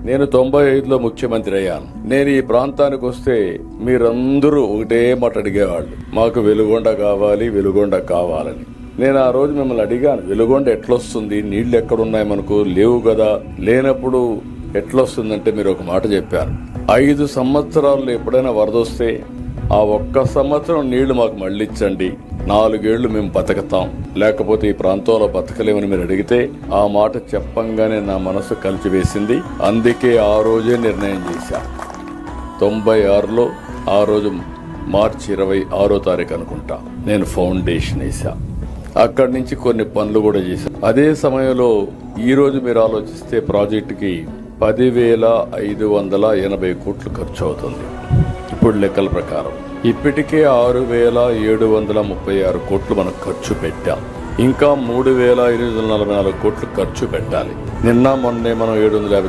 నేను 95లో ముఖ్యమంత్రి అయ్యాను. నేను ఈ ప్రాంతానికి వస్తే మీరందరూ ఒకటే మాట అడిగేవాళ్ళు, మాకు వెలుగొండ కావాలి, వెలుగొండ కావాలని. నేను ఆ రోజు మిమ్మల్ని అడిగాను, వెలుగొండ ఎట్లొస్తుంది, నీళ్లు ఎక్కడున్నాయి, మనకు లేవు కదా, లేనప్పుడు ఎట్లొస్తుందంటే మీరు ఒక మాట చెప్పారు, 5 సంవత్సరాల్లో ఎప్పుడైనా వరద వస్తే ఆ ఒక్క సంవత్సరం నీళ్లు మాకు మళ్ళీ ఇచ్చండి, 4 ఏళ్లు మేము బతకతాం, లేకపోతే ఈ ప్రాంతంలో బతకలేమని మీరు అడిగితే ఆ మాట చెప్పంగానే నా మనసు కలిచివేసింది. అందుకే ఆ రోజే నిర్ణయం చేశా. 96లో ఆ రోజు మార్చి 26వ తారీఖు అనుకుంటా నేను ఫౌండేషన్ వేసా. అక్కడి నుంచి కొన్ని పనులు కూడా చేశా. అదే సమయంలో ఈ రోజు మీరు ఆలోచిస్తే ప్రాజెక్టుకి 10,580 కోట్లు ఖర్చు అవుతుంది ఇప్పుడు లెక్కల ప్రకారం. ఇప్పటికే 6,736 కోట్లు మనం ఖర్చు పెట్టాం. ఇంకా 3,844 కోట్లు ఖర్చు పెట్టాలి. నిన్న మొన్నే మనం 750